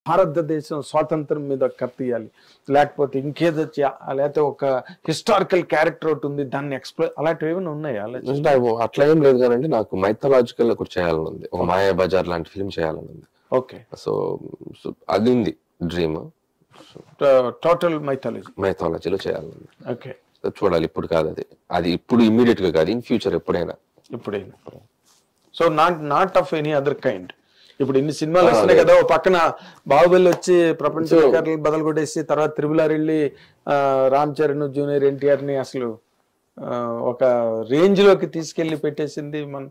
భారతదేశం స్వాతంత్రం మీద కథ తీయాలి, లేకపోతే ఇంకేదో లేకపోతే ఒక హిస్టారికల్ క్యారెక్టర్ ఒకటి ఉంది దాన్ని ఎక్స్ప్లోర్, అలాంటివి ఏమైనా ఉన్నాయా? అట్లా ఏం లేదు కానీ నాకు మైథలాజికల్ ఒకటి చేయాలని ఉంది, ఒక మాయా బజార్ లాంటి ఫిల్మ్ చేయాలని ఉంది. ఓకే, సో అది ఉంది డ్రీమ్, టోటల్ మైథాలజీలో చేయాలని ఉంది. ఓకే, చూడాలి, ఇప్పుడు కాదు అది, అది ఇప్పుడు ఇమ్మీడియట్ గా కాదు, ఇన్ ఫ్యూచర్ ఎప్పుడైనా. So not of any other kind. ఇప్పుడు ఇన్ని సినిమాలు వస్తున్నాయి కదా, ఓ పక్కన బాహుబలి వచ్చి ప్రపంచ రికార్డులు బదలు కొట్టేసి, తర్వాత త్రిబుల్ వెళ్ళి రామ్ చరణ్ జూనియర్ ఎన్టీఆర్ ని అసలు ఒక రేంజ్ లోకి తీసుకెళ్లి పెట్టేసింది. మనం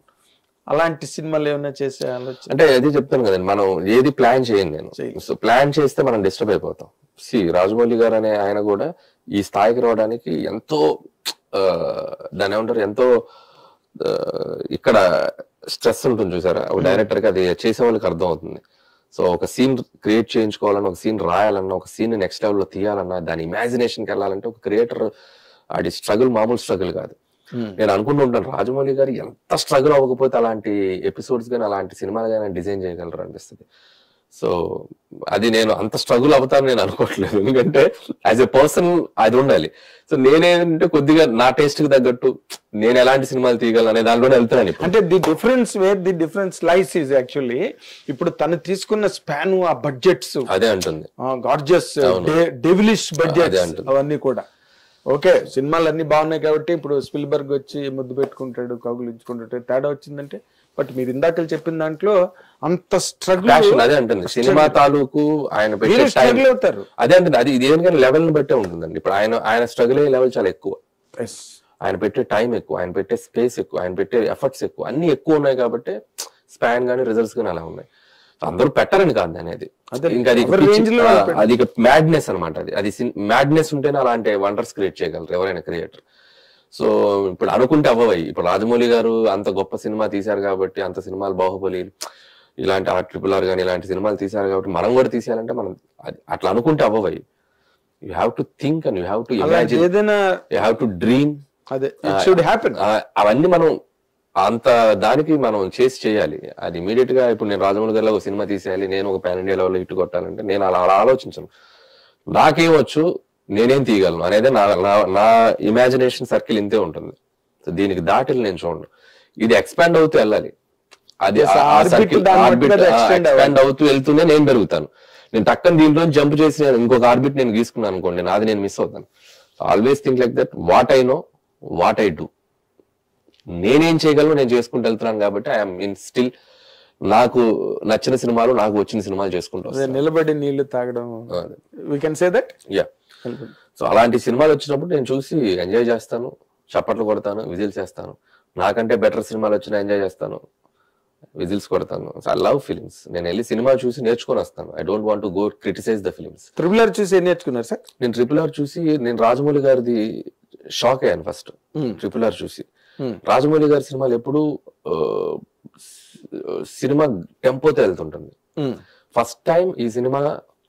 అలాంటి సినిమాలు ఏమైనా చేసే ఆలోచన? అంటే అది చెప్తాను కదండి, మనం ఏది ప్లాన్ చేయండి, నేను సో ప్లాన్ చేస్తే మనం డిస్టర్బ్ అయిపోతాం. రాజమౌళి గారు అనే ఆయన కూడా ఈ స్థాయికి రావడానికి ఎంతో దాని ఏమంటారు, ఎంతో ఇక్కడ స్ట్రెస్ ఉంటుంది చూసారా, ఒక డైరెక్టర్ కి అది చేసే వాళ్ళకి అర్థం అవుతుంది. సో ఒక సీన్ క్రియేట్ చేయించుకోవాలన్నా, ఒక సీన్ రాయాలన్నా, ఒక సీన్ నెక్స్ట్ లెవెల్ లో తీయాలన్నా, దాని ఇమాజినేషన్కి వెళ్ళాలంటే ఒక క్రియేటర్ అది స్ట్రగుల్ మామూలు స్ట్రగుల్ కాదు. నేను అనుకుంటూ ఉంటాను, రాజమౌళి గారు ఎంత స్ట్రగుల్ అవ్వకపోతే అలాంటి ఎపిసోడ్స్ కానీ అలాంటి సినిమాలు కానీ డిజైన్ చేయగలరు అనిపిస్తుంది. సో అది నేను అంత స్ట్రగుల్ అవుతాను నేను అనుకోవట్లేదు, ఎందుకంటే యాజ్ ఎ పర్సన్ అది ఉండాలి. సో నేనేంటే కొద్దిగా నా టేస్ట్ కి తగ్గట్టు నేను ఎలాంటి సినిమాలు తీయగలను అనే దానిలోనే వెళ్తాను. అంటే the difference lies is actually ఇప్పుడు తను తీసుకున్న స్పాన్, ఆ బడ్జెట్స్ అదే అంటుంది, గార్జియస్ డెవిలిష్ బడ్జెట్ అవన్నీ కూడా. ఓకే, సినిమాలు అన్ని బాగున్నాయి కాబట్టి ఇప్పుడు స్పిల్బర్గ్ వచ్చి ముద్దు పెట్టుకుంటాడు, కౌగులించుకుంటాడు, తేడా వచ్చిందంటే. బట్ మీరు ఇందాక చెప్పిన దాంట్లో అంత స్ట్రగుల్, అదే అంటుంది సినిమా తాలూకు ఆయన పెట్టే టైం అవుతారు. అదే అంటుంది, అది దేనికైనా లెవెల్ ని బట్టే ఉంటుందండి. ఇప్పుడు ఆయన స్ట్రగుల్ అయ్యే లెవెల్ చాలా ఎక్కువ, ఆయన పెట్టే టైం ఎక్కువ, ఆయన పెట్టే స్పేస్ ఎక్కువ, ఆయన పెట్టే ఎఫర్ట్స్ ఎక్కువ, అన్ని ఎక్కువ ఉన్నాయి కాబట్టి స్పాన్ గానీ రిజల్ట్స్ గానీ అలా ఉన్నాయి. అందరూ పెట్టారని కాదు అనేది, ఇంకా అది మ్యాడ్నెస్ అనమాట. అది మ్యాడ్నెస్ ఉంటేనే అలాంటి వండర్స్ క్రియేట్ చేయగలరు ఎవరైనా క్రియేటర్. సో ఇప్పుడు అనుకుంటే అవ్వయి. ఇప్పుడు రాజమౌళి గారు అంత గొప్ప సినిమా తీశారు కాబట్టి, అంత సినిమాలు బాహుబలి ఇలాంటి RRR కానీ ఇలాంటి సినిమాలు తీశారు కాబట్టి మనం కూడా తీసేయాలంటే మనం అట్లా అనుకుంటే అవ్వయి. You have to think and you have to imagine, you have to dream. అవన్నీ మనం అంత దానికి మనం చేయాలి. అది ఇమీడియట్ గా ఇప్పుడు నేను రాజమౌళి గారిలో ఒక సినిమా తీసేయాలి, నేను ఒక పాన్ ఇండియా లెవెల్లో హిట్ కొట్టాలంటే నేను అలా ఆలోచించను. నాకేమొచ్చు, నేనేం తీయగలను అనేది నా ఇమాజినేషన్ సర్కిల్ ఇంతే ఉంటుంది. సో దీనికి దాటిని నేను చూడను, ఇది ఎక్స్పాండ్ అవుతూ వెళ్ళాలి. అది ఎక్స్పాండ్ అవుతూ వెళ్తూనే నేను పెరుగుతాను. నేను టక్కన దీంట్లో జంప్ చేసి ఇంకొక ఆర్బిట్ నేను గీసుకున్నాను అనుకోండి, నాది నేను మిస్ అవుతాను. Always think like that, what I know, what I do. నేనేం చేయగలను నేను చేసుకుంటూ వెళ్తున్నాను కాబట్టి ఐఎమ్ ఇన్ స్టిల్ నాకు నచ్చిన సినిమాలు, నాకు వచ్చిన సినిమాలు చేసుకుంటూ నిలబడి నీళ్లు తాగడం. We can say that. Yeah, so అలాంటి సినిమాలు వచ్చినప్పుడు నేను చూసి ఎంజాయ్ చేస్తాను, చప్పట్లు కొడతాను, విజిల్స్ చేస్తాను. నాకంటే బెటర్ సినిమాలు వచ్చినా ఎంజాయ్ చేస్తాను, విజిల్స్ కొడతాను. I love films. నేను వెళ్ళి సినిమా చూసి నేర్చుకొని వస్తాను. I don't want to go criticize the films. RRR చూసి ఏం నేర్చుకున్నారు సార్? నేను RRR చూసి నేను రాజమౌళి గారిది షాక్ అయ్యాను ఫస్ట్. RRR చూసి రాజమౌళి గారి సినిమాలు ఎప్పుడు సినిమా టెంపోతో వెళ్తుంటుంది. ఫస్ట్ టైం ఈ సినిమా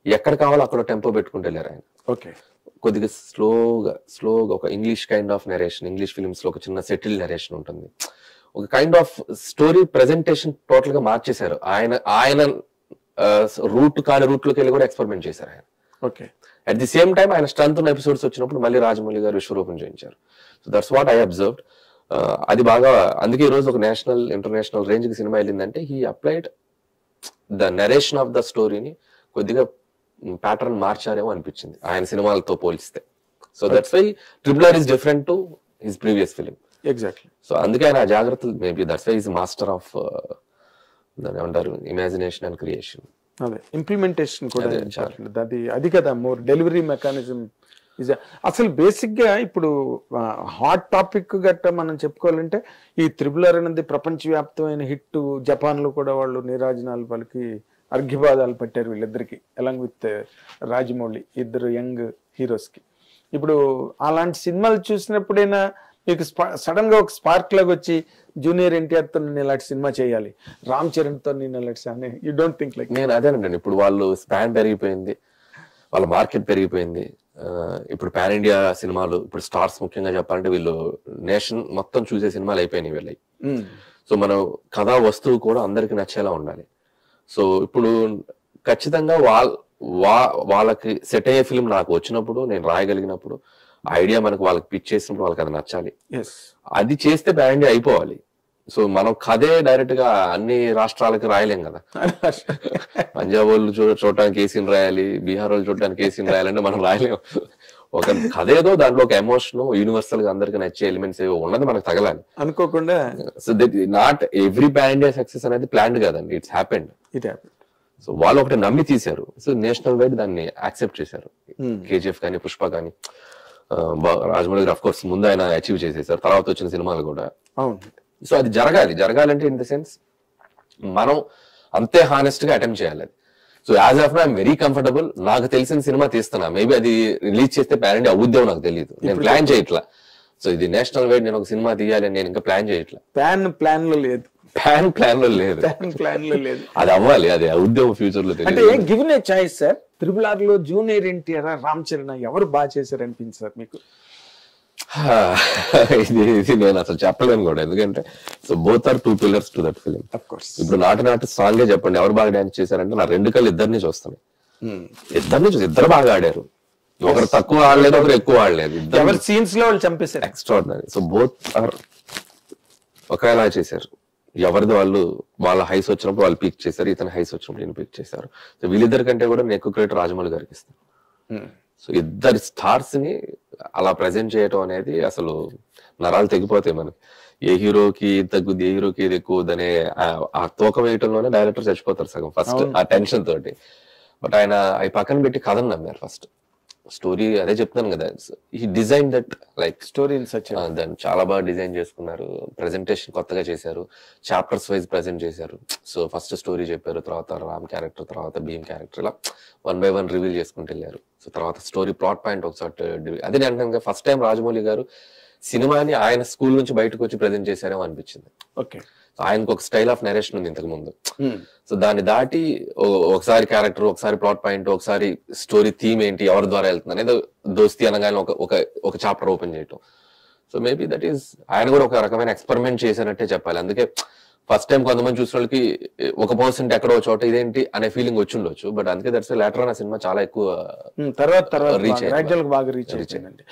ఎక్కడ కావాలో అక్కడ టెంపో పెట్టుకుంటూ వెళ్ళారు ఆయన. ఓకే, కొద్దిగా స్లోగా ఒక English kind of narration, English films లో ఒక చిన్న సెటిల్ నెరేషన్ ఉంటుంది. ఒక kind of story presentation total గా మార్చేశారు. ఆయన రూట్ కాని రూట్ లోకి వెళ్ళి కూడా ఎక్స్పెరిమెంట్ చేశారు ఆయన. Okay, at the same time ఆయన స్ట్రెంత్ ఉన్న ఎపిసోడ్స్ వచ్చినప్పుడు మళ్ళీ రాజమౌళి గారు విశ్వరూపం చేయించారు. So that's what I observed. అది బాగా, అందుకే ఈ రోజు ఒక నేషనల్ ఇంటర్నేషనల్ రేంజ్ కి సినిమా వెళ్ళిందంటే he applied the narration of the స్టోరీని కొద్దిగా ప్యాటర్న్ మార్చారేమో అనిపించింది ఆయన సినిమాలతో పోలిస్తే. So that's why RRR is different to his previous film. Exactly. So అందుకే ఆయన జాగ్రత్తలు, maybe that's why is master of దాని ఏమంటారు, ఇమాజినేషన్ అండ్ క్రియేషన్. అదే ఇంప్లిమెంటేషన్ కూడా అది కదా, మోర్ డెలివరీ మెకానిజం. అసలు బేసిక్ గా ఇప్పుడు హాట్ టాపిక్ గట్రా మనం చెప్పుకోవాలంటే ఈ RRR అనేది ప్రపంచవ్యాప్తమైన హిట్. జపాన్ లో కూడా వాళ్ళు నీరాజనాలు పలికి అర్ఘ్యపాదాలు పెట్టారు వీళ్ళిద్దరికి, అలాంగ్ విత్ రాజమౌళి, ఇద్దరు యంగ్ హీరోస్ కి. ఇప్పుడు అలాంటి సినిమాలు చూసినప్పుడైనా మీకు సడన్ గా ఒక స్పార్క్ లాగా వచ్చి జూనియర్ ఎన్టీఆర్ తో నేను ఇలాంటి సినిమా చేయాలి, రామ్ చరణ్ తో నేను ఇలాంటి, యూ డోంట్ థింక్ లైక్? నేను అదేనండి, ఇప్పుడు వాళ్ళు స్పాన్ పెరిగిపోయింది, వాళ్ళ మార్కెట్ పెరిగిపోయింది. ఇప్పుడు పాన్ ఇండియా సినిమాలు, ఇప్పుడు స్టార్స్ ముఖ్యంగా చెప్పాలంటే వీళ్ళు నేషన్ మొత్తం చూసే సినిమాలు అయిపోయినాయి వీళ్ళవి. సో మనం కథా వస్తువు కూడా అందరికి నచ్చేలా ఉండాలి. సో ఇప్పుడు ఖచ్చితంగా వాళ్ళకి సెట్ అయ్యే ఫిల్మ్ నాకు వచ్చినప్పుడు, నేను రాయగలిగినప్పుడు, ఐడియా మనకు వాళ్ళకి పిచ్ చేసినప్పుడు వాళ్ళకి అది నచ్చాలి. అది చేస్తే పాన్ ఇండియా అయిపోవాలి. సో మనం కథే డైరెక్ట్ గా అన్ని రాష్ట్రాలకి రాయలేం కదా. పంజాబ్ వాళ్ళు చూడటానికి ఏ సీన్ రాయాలి, బీహార్ వాళ్ళు చూడటానికి ఏ సీన్ రాయాలంటే మనం రాయలేము. ఒక కథ ఏదో దాంట్లో ఒక ఎమోషన్ యూనివర్సల్ గా అందరికి నచ్చే ఎలిమెంట్స్ ఏవో ఉన్నది మనకు తగలాలి అనుకోకుండా. So that not every pan India success అనేది ప్లాన్డ్ కాదండి, ఇట్స్ హ్యాపెండ్. సో వాళ్ళు ఒకటి నమ్మి తీశారు. సో నేషనల్ వైడ్ దాన్ని యాక్సెప్ట్ చేశారు. కేజీఎఫ్ కానీ, పుష్ప కానీ, రాజమౌళి గారు అఫ్ కోర్స్ ముందు ఆయన అచీవ్ చేసేసారు, తర్వాత వచ్చిన సినిమాలు కూడా. సో అది జరగాలంటే ఇన్ ద సెన్స్ మనం అంతే హానెస్ట్ గా అటెంప్ట్ చేయాలి అది. So as of now I'm very comfortable. నాకు తెలిసిన సినిమా తీస్తున్నా, మేబీ అది రిలీజ్ చేస్తే పాన్ ఇండియా అవుద్దేమో నాకు తెలియదు, నేను ప్లాన్ చేయట్లా. సో ఇది నేషనల్ వైడ్ నేను ఒక సినిమా తీయాలి అని నేను ఇంకా ప్లాన్ చేయట్లా. ప్లాన్ లో లేదు, అది అవ్వాలి, అది ఉద్యోగం ఫ్యూచర్ లో. అంటే given a choice sir, RRR లో జూనియర్ ఎన్టీఆర్, రామ్ చరణ్ ఎవరు బాగా చేశారు అనిపించింది సార్ మీకు? ఇది నేను అసలు చెప్పలేను కూడా, ఎందుకంటే so both are two pillars to that film. ఇప్పుడు నాటు సాంగే చెప్పండి, ఎవరు బాగా డాన్స్ చేశారంటే నా రెండు కళ్ళు ఇద్దరిని చూస్తాను. ఇద్దరు బాగా ఆడారు. ఒకరు తక్కువ ఆడలేదు, ఒకరు ఎక్కువ ఆడలేదు. ఎవరి సీన్స్ లో వాళ్ళు చంపేశారు, ఎక్స్ట్రాడినరీ. సో బోత్ ఆర్ ఒకేలా చేశారు. ఎవరిది వాళ్ళ హైస్ వచ్చినప్పుడు వాళ్ళు పీక్ చేశారు, ఇతను హైస్ వచ్చినప్పుడు నేను పీక్ చేశారు. సో వీళ్ళిద్దరి కంటే కూడా నేను ఎక్కువ క్రెడిట్ రాజమౌళి గారికి ఇస్తాను. సో ఇద్దరు స్టార్స్ ని అలా ప్రెజెంట్ చేయటం అనేది అసలు నరాలు తెగిపోతాయి మనకి. ఏ హీరోకి తగ్గుద్ది, ఏ హీరోకి ఇది ఎక్కువ అనే ఆ తూకం వేయటంలోనే డైరెక్టర్ చచ్చిపోతారు సగం ఫస్ట్, ఆ టెన్షన్ తోటి. బట్ ఆయన అవి పక్కన పెట్టి కథను నమ్మారు ఫస్ట్. స్టోరీ అదే చెప్తాను కదా, ఈ డిజైన్ దట్ లైక్ స్టోరీ దాన్ని చాలా బాగా డిజైన్ చేసుకున్నారు. ప్రెజెంటేషన్ కొత్తగా చేశారు, చాప్టర్స్ వైజ్ ప్రెజెంట్ చేశారు. సో ఫస్ట్ స్టోరీ చెప్పారు, తర్వాత రామ్ క్యారెక్టర్, తర్వాత భీమ్ క్యారెక్టర్, ఇలా 1 by 1 రివీల్ చేసుకుంటూ వెళ్ళారు. సో తర్వాత స్టోరీ ప్లాట్ పాయింట్ ఒకసారి అదే నేను ఫస్ట్ టైం రాజమౌళి గారు సినిమాని ఆయన స్కూల్ నుంచి బయటకు వచ్చి ప్రెజెంట్ చేశారేమో అనిపించింది. ఓకే, ఆయనకు ఒక స్టైల్ ఆఫ్ నరేషన్ ఉంది ఇంతకు ముందు. సో దాన్ని దాటి ఒకసారి క్యారెక్టర్, ఒకసారి ప్లాట్ పాయింట్, ఒకసారి స్టోరీ థీమ్ ఏంటి, ఎవరి ద్వారా వెళ్తుంది అనేది దోస్తి అనగానే ఒక చాప్టర్ ఓపెన్ చేయటం. సో మేబీ దట్ ఈస్ ఆయన కూడా ఒక రకమైన ఎక్స్పెరిమెంట్ చేశారంటే చెప్పాలి. అందుకే ఫస్ట్ టైం కొంతమంది చూసిన వాళ్ళకి ఒక పర్సెంట్ ఎక్కడో చోట ఇదేంటి అనే ఫీలింగ్ వచ్చి ఉండొచ్చు. బట్ అందుకే దట్స్ లేటర్ ఆ సినిమా చాలా ఎక్కువ తర్వాత రీచ్ అయ్యింది.